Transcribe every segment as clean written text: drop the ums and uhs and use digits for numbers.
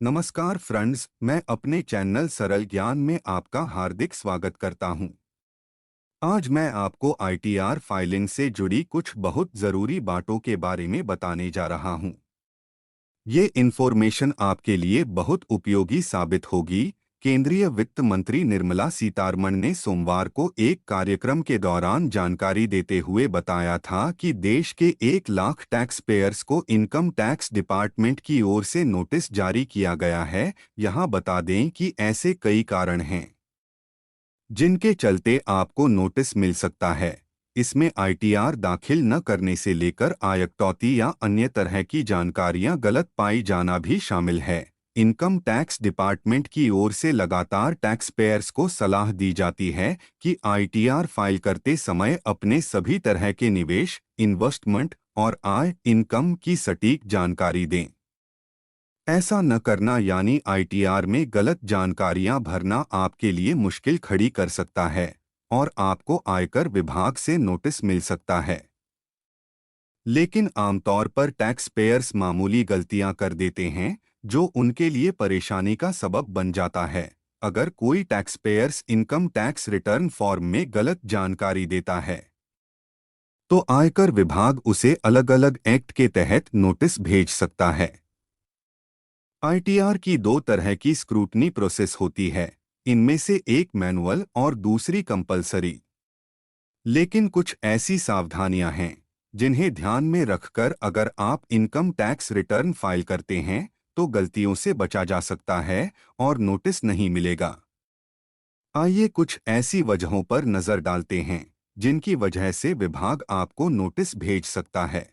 नमस्कार फ्रेंड्स, मैं अपने चैनल सरल ज्ञान में आपका हार्दिक स्वागत करता हूं। आज मैं आपको आईटीआर फाइलिंग से जुड़ी कुछ बहुत ज़रूरी बातों के बारे में बताने जा रहा हूं। ये इन्फॉर्मेशन आपके लिए बहुत उपयोगी साबित होगी। केंद्रीय वित्त मंत्री निर्मला सीतारमण ने सोमवार को एक कार्यक्रम के दौरान जानकारी देते हुए बताया था कि देश के 1 लाख टैक्स पेयर्स को इनकम टैक्स डिपार्टमेंट की ओर से नोटिस जारी किया गया है। यहाँ बता दें कि ऐसे कई कारण हैं जिनके चलते आपको नोटिस मिल सकता है। इसमें आईटीआर दाखिल न करने से लेकर आय कटौती या अन्य तरह की जानकारियां गलत पाई जाना भी शामिल है। इनकम टैक्स डिपार्टमेंट की ओर से लगातार टैक्स पेयर्स को सलाह दी जाती है कि आईटीआर फाइल करते समय अपने सभी तरह के निवेश, इन्वेस्टमेंट और आय इनकम की सटीक जानकारी दें। ऐसा न करना यानी आईटीआर में गलत जानकारियां भरना आपके लिए मुश्किल खड़ी कर सकता है और आपको आयकर विभाग से नोटिस मिल सकता है। लेकिन आमतौर पर टैक्स पेयर्स मामूली गलतियां कर देते हैं जो उनके लिए परेशानी का सबब बन जाता है। अगर कोई tax payers income tax return form में गलत जानकारी देता है तो आयकर विभाग उसे अलग अलग एक्ट के तहत नोटिस भेज सकता है। आईटीआर की दो तरह की स्क्रूटनी प्रोसेस होती है, इनमें से एक मैनुअल और दूसरी कंपलसरी। लेकिन कुछ ऐसी सावधानियां हैं जिन्हें ध्यान में रखकर अगर आप इनकम टैक्स रिटर्न फाइल करते हैं तो गलतियों से बचा जा सकता है और नोटिस नहीं मिलेगा। आइए कुछ ऐसी वजहों पर नजर डालते हैं जिनकी वजह से विभाग आपको नोटिस भेज सकता है।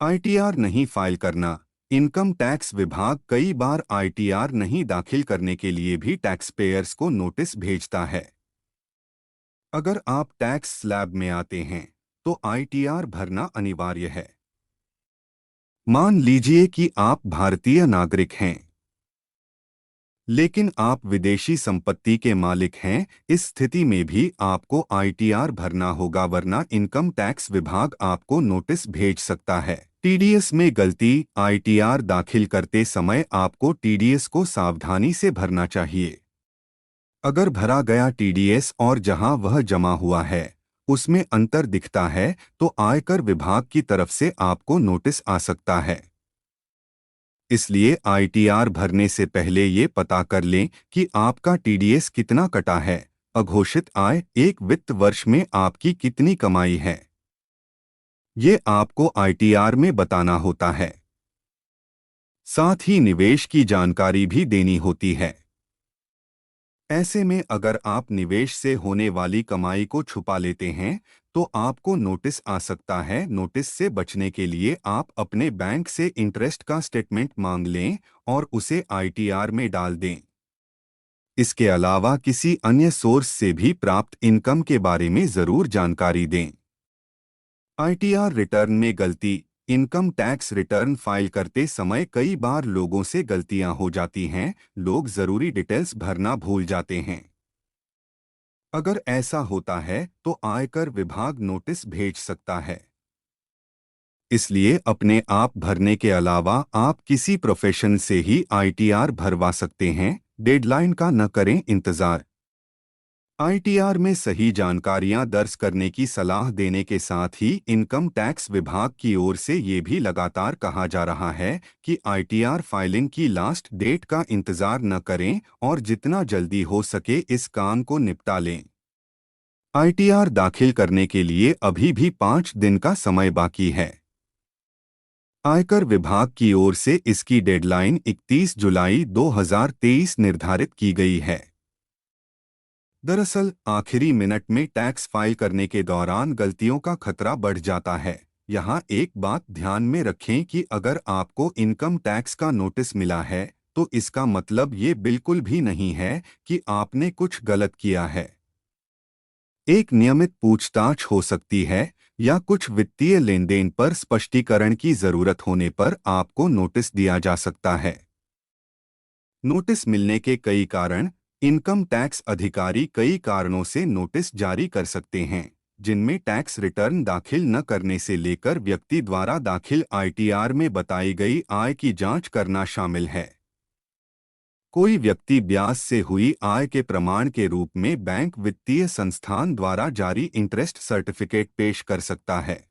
आईटीआर नहीं फाइल करना। इनकम टैक्स विभाग कई बार आईटीआर नहीं दाखिल करने के लिए भी टैक्स पेयर्स को नोटिस भेजता है। अगर आप टैक्स स्लैब में आते हैं तो आईटीआर भरना अनिवार्य है। मान लीजिए कि आप भारतीय नागरिक हैं लेकिन आप विदेशी संपत्ति के मालिक हैं, इस स्थिति में भी आपको आईटीआर भरना होगा वरना इनकम टैक्स विभाग आपको नोटिस भेज सकता है। टीडीएस में गलती। आईटीआर दाखिल करते समय आपको टीडीएस को सावधानी से भरना चाहिए। अगर भरा गया टीडीएस और जहां वह जमा हुआ है उसमें अंतर दिखता है तो आयकर विभाग की तरफ से आपको नोटिस आ सकता है। इसलिए आईटीआर भरने से पहले ये पता कर लें कि आपका टीडीएस कितना कटा है। अघोषित आय। एक वित्त वर्ष में आपकी कितनी कमाई है ये आपको आईटीआर में बताना होता है। साथ ही निवेश की जानकारी भी देनी होती है। ऐसे में अगर आप निवेश से होने वाली कमाई को छुपा लेते हैं तो आपको नोटिस आ सकता है। नोटिस से बचने के लिए आप अपने बैंक से इंटरेस्ट का स्टेटमेंट मांग लें और उसे आईटीआर में डाल दें। इसके अलावा किसी अन्य सोर्स से भी प्राप्त इनकम के बारे में जरूर जानकारी दें। आईटीआर रिटर्न में गलती। इनकम टैक्स रिटर्न फाइल करते समय कई बार लोगों से गलतियां हो जाती हैं। लोग जरूरी डिटेल्स भरना भूल जाते हैं। अगर ऐसा होता है तो आयकर विभाग नोटिस भेज सकता है। इसलिए अपने आप भरने के अलावा आप किसी प्रोफेशन से ही आईटीआर भरवा सकते हैं। डेडलाइन का न करें इंतजार। आईटीआर में सही जानकारियां दर्ज करने की सलाह देने के साथ ही इनकम टैक्स विभाग की ओर से ये भी लगातार कहा जा रहा है कि आईटीआर फाइलिंग की लास्ट डेट का इंतजार न करें और जितना जल्दी हो सके इस काम को निपटा लें। आईटीआर दाखिल करने के लिए अभी भी 5 दिन का समय बाकी है। आयकर विभाग की ओर से इसकी डेडलाइन 31 जुलाई 2023 निर्धारित की गई है। दरअसल आखिरी मिनट में टैक्स फाइल करने के दौरान गलतियों का खतरा बढ़ जाता है। यहाँ एक बात ध्यान में रखें कि अगर आपको इनकम टैक्स का नोटिस मिला है तो इसका मतलब ये बिल्कुल भी नहीं है कि आपने कुछ गलत किया है। एक नियमित पूछताछ हो सकती है या कुछ वित्तीय लेनदेन पर स्पष्टीकरण की जरूरत होने पर आपको नोटिस दिया जा सकता है। नोटिस मिलने के कई कारण। इनकम टैक्स अधिकारी कई कारणों से नोटिस जारी कर सकते हैं, जिनमें टैक्स रिटर्न दाखिल न करने से लेकर व्यक्ति द्वारा दाखिल आईटीआर में बताई गई आय की जांच करना शामिल है। कोई व्यक्ति ब्याज से हुई आय के प्रमाण के रूप में बैंक वित्तीय संस्थान द्वारा जारी इंटरेस्ट सर्टिफिकेट पेश कर सकता है।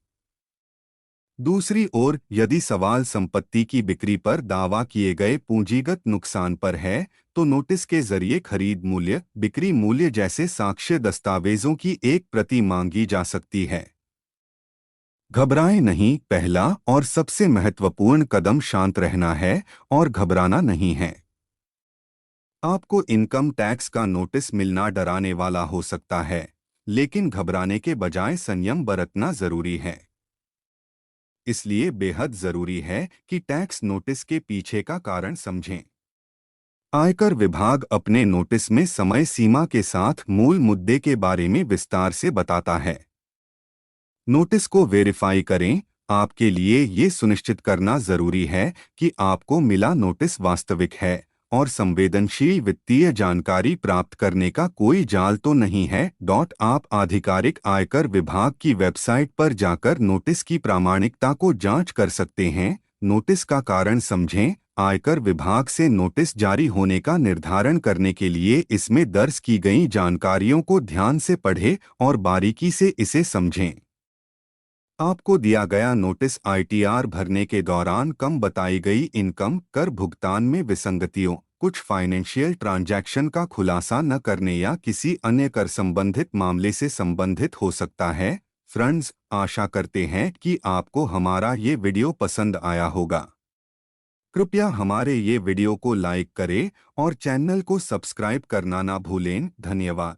दूसरी ओर, यदि सवाल संपत्ति की बिक्री पर दावा किए गए पूंजीगत नुकसान पर है, तो नोटिस के जरिए खरीद मूल्य, बिक्री मूल्य जैसे साक्ष्य दस्तावेजों की एक प्रति मांगी जा सकती है। घबराएं नहीं, पहला और सबसे महत्वपूर्ण कदम शांत रहना है और घबराना नहीं है। आपको इनकम टैक्स का नोटिस मिलना डराने वाला हो सकता है, लेकिन घबराने के बजाय संयम बरतना जरूरी है। इसलिए बेहद जरूरी है कि टैक्स नोटिस के पीछे का कारण समझें। आयकर विभाग अपने नोटिस में समय सीमा के साथ मूल मुद्दे के बारे में विस्तार से बताता है। नोटिस को वेरीफाई करें। आपके लिए ये सुनिश्चित करना जरूरी है कि आपको मिला नोटिस वास्तविक है और संवेदनशील वित्तीय जानकारी प्राप्त करने का कोई जाल तो नहीं है। आप आधिकारिक आयकर विभाग की वेबसाइट पर जाकर नोटिस की प्रामाणिकता को जांच कर सकते हैं। नोटिस का कारण समझें। आयकर विभाग से नोटिस जारी होने का निर्धारण करने के लिए इसमें दर्ज की गई जानकारियों को ध्यान से पढ़ें और बारीकी से इसे समझें। आपको दिया गया नोटिस आईटीआर भरने के दौरान कम बताई गई इनकम, कर भुगतान में विसंगतियों, कुछ फाइनेंशियल ट्रांजैक्शन का खुलासा न करने या किसी अन्य कर संबंधित मामले से संबंधित हो सकता है। फ्रेंड्स, आशा करते हैं कि आपको हमारा ये वीडियो पसंद आया होगा। कृपया हमारे ये वीडियो को लाइक करें और चैनल को सब्सक्राइब करना ना भूलें। धन्यवाद।